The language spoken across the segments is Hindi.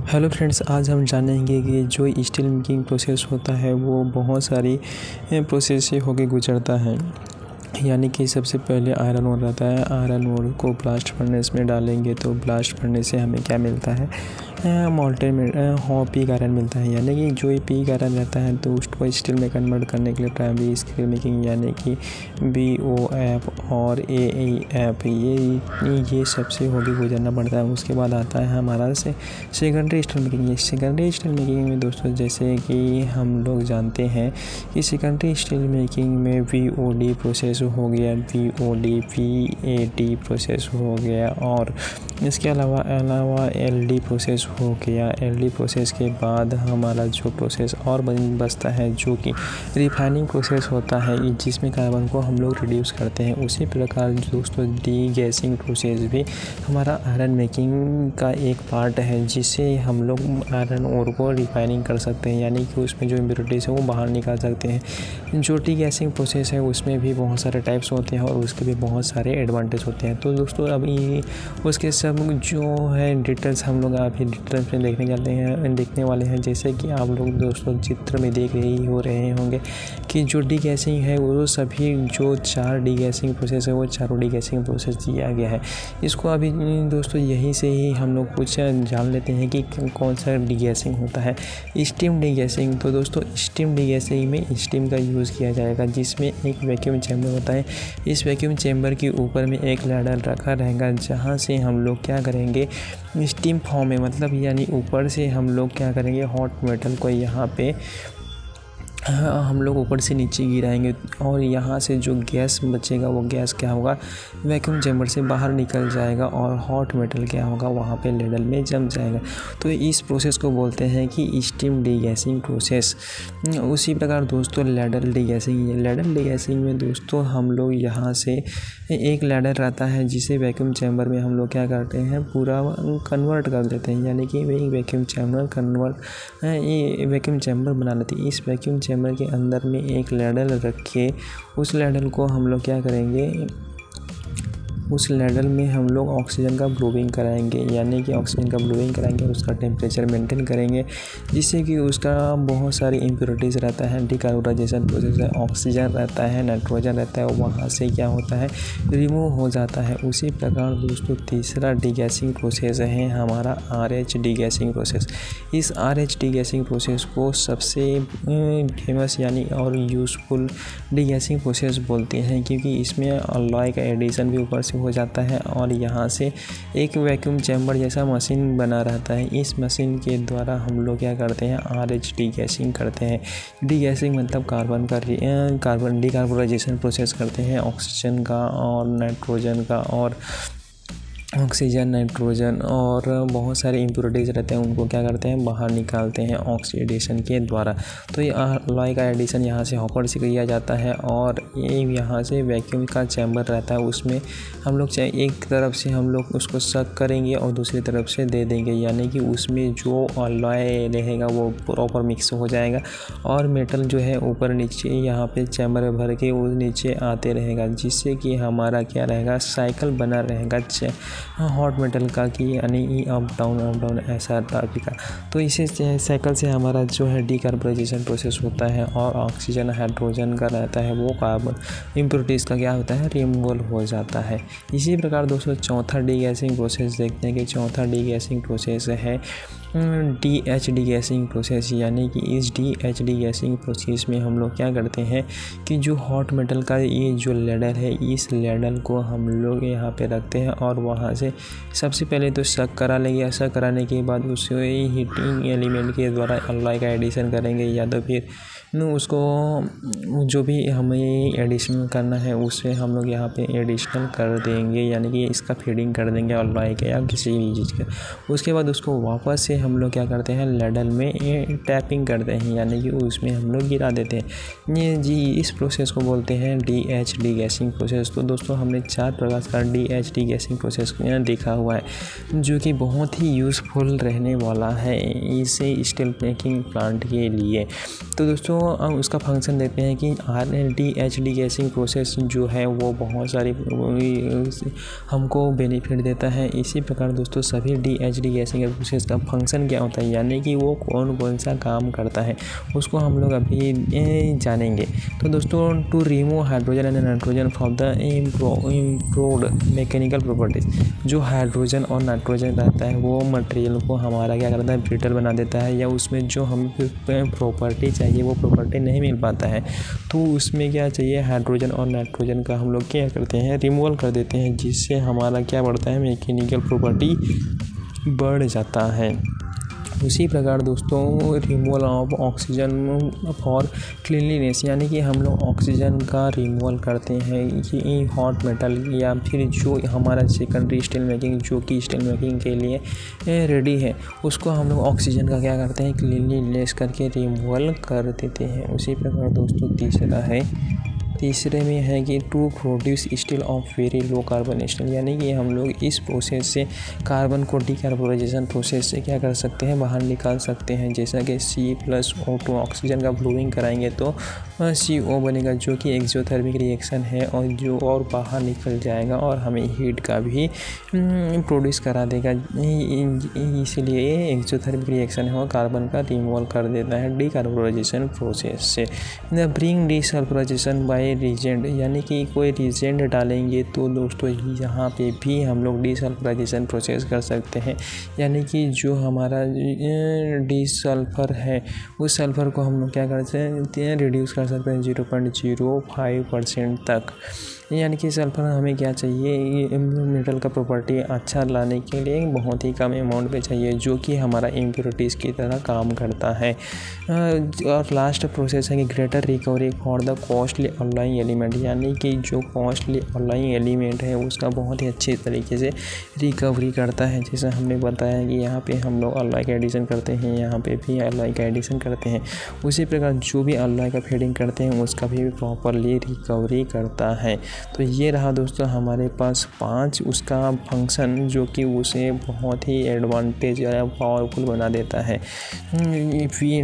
हेलो फ्रेंड्स, आज हम जानेंगे कि जो स्टील मेकिंग प्रोसेस होता है वो बहुत सारी प्रोसेस से होके गुजरता है। यानी कि सबसे पहले आयरन ओर रहता है। आयरन ओर को ब्लास्ट फर्नेस में डालेंगे तो ब्लास्ट फर्नेस से हमें क्या मिलता है, मोल्टेन पिग आयरन मिलता है। यानी कि जो पिग आयरन रहता है तो उसको स्टील में कन्वर्ट करने के लिए प्राइमरी स्टील मेकिंग यानी कि BOF और AEF ये सबसे होके गुजरना पड़ता है। उसके बाद आता है हमारा secondary steel making. Secondary steel making में दोस्तों जैसे कि हम लोग जानते हैं कि सेकेंडरी स्टील मेकिंग में VOD प्रोसेस हो गया, VAD प्रोसेस हो गया और इसके अलावा LD प्रोसेस हो गया। LD प्रोसेस के बाद हमारा जो प्रोसेस और बचता है जो कि रिफाइनिंग प्रोसेस होता है, जिसमें कार्बन को हम लोग रिड्यूस करते हैं। उसी प्रकार दोस्तों डी गैसिंग प्रोसेस भी हमारा आयरन मेकिंग का एक पार्ट है, जिससे हम लोग आयरन ओर को रिफाइनिंग कर सकते हैं, यानी कि उसमें जो इम्प्योरिटीज़ है वो बाहर निकाल सकते हैं। जो डी गैसिंग प्रोसेस है उसमें भी बहुत सारे टाइप्स होते हैं और उसके भी बहुत सारे एडवांटेज होते हैं। तो दोस्तों अभी उसके सब जो है डिटेल्स हम लोग अभी डिटेल्स में देखने वाले हैं। जैसे कि आप लोग दोस्तों चित्र में देख रहे होंगे कि जो डी गैसिंग है वो सभी जो 4 डी गैसिंग प्रोसेस है वो चारों डी गैसिंग प्रोसेस दिया गया है। इसको अभी दोस्तों यहीं से ही हम लोग कुछ जान लेते हैं कि कौन सा डी गैसिंग होता है। स्टीम डी गैसिंग, तो दोस्तों स्टीम डी गैसिंग में स्टीम का यूज़ किया जाएगा, जिसमें एक वैक्यूम चैम्बर होता है। इस वैक्यूम चैम्बर के ऊपर में एक लैडर रखा रहेगा, जहाँ से हम लोग क्या करेंगे, स्टीम फॉर्म में मतलब यानी ऊपर से हम लोग क्या करेंगे, हॉट मेटल को यहाँ पे हम लोग ऊपर से नीचे गिराएंगे और यहाँ से जो गैस बचेगा वो गैस क्या होगा, वैक्यूम चैम्बर से बाहर निकल जाएगा और हॉट मेटल क्या होगा, वहाँ पे लेडल में जम जाएगा। तो इस प्रोसेस को बोलते हैं कि स्टीम डीगैसिंग प्रोसेस। उसी प्रकार दोस्तों लैडर डीगैसिंग। लैडर डीगैसिंग में दोस्तों हम लोग यहाँ से एक लैडर रहता है जिसे वैक्यूम चैम्बर में हम लोग क्या करते हैं, पूरा कन्वर्ट कर देते हैं, यानी कि वैक्यूम चैम्बर बना लेते हैं। इस वैक्यूम चैम्बर के अंदर में एक लैडल रख के उस लैडल को हम लोग क्या करेंगे, उस लैडल में हम लोग ऑक्सीजन का ब्लोइंग कराएंगे, यानी कि ऑक्सीजन का ब्लोइंग कराएंगे, उसका टेम्परेचर मेंटेन करेंगे, जिससे कि उसका बहुत सारी इम्प्योरिटीज़ रहता है। डिकार्बोनाइजेशन प्रोसेस है, ऑक्सीजन रहता है, नाइट्रोजन रहता है, वहाँ से क्या होता है, रिमूव हो जाता है। उसी प्रकार दोस्तों तीसरा डीगैसिंग प्रोसेस है हमारा RH डीगैसिंग प्रोसेस। इस RH डीगैसिंग प्रोसेस को सबसे फेमस यानी और यूज़फुल डीगैसिंग प्रोसेस बोलते हैं, क्योंकि इसमें अलॉय का एडिशन भी ऊपर से हो जाता है और यहाँ से एक वैक्यूम चैम्बर जैसा मशीन बना रहता है। इस मशीन के द्वारा हम लोग क्या करते हैं, RH डीगैसिंग करते हैं। डीगैसिंग मतलब कार्बन डिकार्बोनाइजेशन प्रोसेस करते हैं, ऑक्सीजन का और नाइट्रोजन का और ऑक्सीजन, नाइट्रोजन और बहुत सारे इम्प्योरिटीज़ रहते हैं, उनको क्या करते हैं, बाहर निकालते हैं ऑक्सीडेशन के द्वारा। तो ये अलॉय का एडिशन यहाँ से हॉपर से किया जाता है और ये यहाँ से वैक्यूम का चैम्बर रहता है, उसमें हम लोग चाहे एक तरफ से हम लोग उसको सक करेंगे और दूसरी तरफ से दे देंगे, यानी कि उसमें जो अलॉय रहेगा वो प्रॉपर मिक्स हो जाएगा और मेटल जो है ऊपर नीचे यहाँ पे चैम्बर में भर के वो नीचे आते रहेगा, जिससे कि हमारा क्या रहेगा, साइकिल बना रहेगा हॉट मेटल का, कि यानी अप डाउन ऐसा टाइप का। तो इसी साइकिल से हमारा जो है डिकार्बोनाइजेशन प्रोसेस होता है और ऑक्सीजन हाइड्रोजन का रहता है वो कार्बन इम्प्योरिटीज़ का क्या होता है, रिमूवल हो जाता है। इसी प्रकार दोस्तों चौथा डीगैसिंग प्रोसेस देखते हैं कि चौथा डीगैसिंग प्रोसेस है DH डीगैसिंग प्रोसेस। यानी कि इस DH डीगैसिंग प्रोसेस में हम लोग क्या करते हैं कि जो हॉट मेटल का ये जो लैडर है, इस लैडर को हम लोग यहाँ पे रखते हैं और वहाँ से सबसे पहले तो सक करा लेंगे। सक कराने के बाद उसे हीटिंग एलिमेंट के द्वारा अलॉय का एडिशन करेंगे, या तो फिर उसको जो भी हमें एडिशन करना है उससे हम लोग यहाँ पे एडिशनल कर देंगे, यानी कि इसका फीडिंग कर देंगे अलॉय के या किसी भी चीज़ के। उसके बाद उसको वापस से हम लोग क्या करते हैं, लैडल में टैपिंग करते हैं, यानी कि उसमें हम लोग गिरा देते हैं। ये जी इस प्रोसेस को बोलते हैं DH डीगैसिंग प्रोसेस। तो दोस्तों हमने 4 प्रकार का DH डीगैसिंग प्रोसेस देखा हुआ है, जो कि बहुत ही यूज़फुल रहने वाला है इसे स्टील मेकिंग प्लांट के लिए। तो दोस्तों उसका फंक्शन देखते हैं कि डीएचडी प्रोसेस जो है वो बहुत सारी हमको बेनिफिट देता है। इसी प्रकार दोस्तों सभी डीएचडी प्रोसेस का फंक्शन क्या होता है, यानी कि वो कौन सा काम करता है, उसको हम लोग अभी जानेंगे। तो दोस्तों to remove hydrogen and nitrogen from the improved mechanical properties, जो हाइड्रोजन और नाइट्रोजन रहता है वो मटेरियल को हमारा क्या करता है, ब्रिटल बना देता है, या उसमें जो हमें प्रॉपर्टी चाहिए वो प्रॉपर्टी नहीं मिल पाता है। तो उसमें क्या चाहिए, हाइड्रोजन और नाइट्रोजन का हम लोग क्या करते हैं, रिमूवल कर देते हैं, जिससे हमारा क्या बढ़ता है, मैकेनिकल प्रॉपर्टी बढ़ जाता है। उसी प्रकार दोस्तों removal of oxygen for cleanliness, यानी कि हम लोग ऑक्सीजन का रिमूवल करते हैं कि हॉट मेटल या फिर जो हमारा सेकेंडरी स्टील मेकिंग, जो कि स्टील मेकिंग के लिए रेडी है, उसको हम लोग ऑक्सीजन का क्या करते हैं, क्लीनलीनेस करके रिमूवल कर देते हैं। उसी प्रकार दोस्तों तीसरे में है कि to produce steel of very low carbon steel, यानी कि हम लोग इस प्रोसेस से कार्बन को डीकार्बोनाइजेशन प्रोसेस से क्या कर सकते हैं, बाहर निकाल सकते हैं। जैसा कि C+O2 ऑक्सीजन का ब्लूइंग कराएंगे तो CO बनेगा, जो कि एक्सोथर्मिक रिएक्शन है और बाहर निकल जाएगा और हमें हीट का भी प्रोड्यूस करा देगा। इसलिए एक्सोथर्मिक रिएक्शन है और कार्बन का रिमूवल कर देता है डीकार्बोनाइजेशन प्रोसेस से। ब्रिंग डीसल्फराइजेशन बाय रीजेंट, यानी कि कोई रीजेंट डालेंगे तो दोस्तों यहाँ पे भी हम लोग डीसल्फराइजेशन प्रोसेस कर सकते हैं, यानी कि जो हमारा डीसल्फर है उस सल्फर को हम लोग क्या कर सकते हैं, रिड्यूस कर सकते हैं 0.05% तक। यानी कि सल्फर हमें क्या चाहिए, मेटल का प्रॉपर्टी अच्छा लाने के लिए बहुत ही कम अमाउंट पे चाहिए, जो कि हमारा इम्प्योरिटीज़ की तरह काम करता है। और लास्ट प्रोसेस है कि greater recovery for the costly alloying element, यानी कि जो कॉस्टली अलॉइंग एलिमेंट है उसका बहुत ही अच्छे तरीके से रिकवरी करता है। जैसे हमने बताया कि यहाँ पे हम लोग अलॉय का एडिशन करते हैं, यहाँ पे भी अलॉय का एडिशन करते हैं। उसी प्रकार जो भी अलॉय का फेडिंग करते हैं उसका भी प्रॉपरली रिकवरी करता है। तो ये रहा दोस्तों हमारे पास 5 उसका फंक्शन, जो कि उसे बहुत ही एडवांटेज या पावरफुल बना देता है।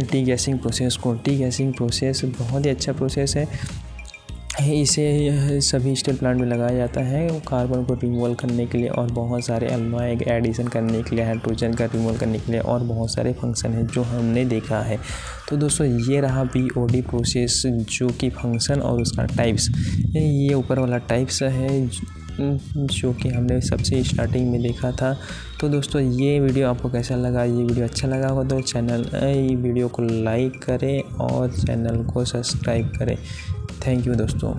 डीगैसिंग प्रोसेस को, डीगैसिंग प्रोसेस बहुत ही अच्छा प्रोसेस है। इसे सभी स्टील प्लांट में लगाया जाता है कार्बन को रिमूवल करने के लिए और बहुत सारे अलॉय एडिशन करने के लिए, हाइड्रोजन का रिमूवल करने के लिए, और बहुत सारे फंक्शन हैं जो हमने देखा है। तो दोस्तों ये रहा BOD प्रोसेस, जो कि फंक्शन और उसका टाइप्स। ये ऊपर वाला टाइप्स है जो कि हमने सबसे स्टार्टिंग में देखा था। तो दोस्तों ये वीडियो आपको कैसा लगा, ये वीडियो अच्छा लगा होगा तो वीडियो को लाइक करें और चैनल को सब्सक्राइब करें। थैंक यू दोस्तों।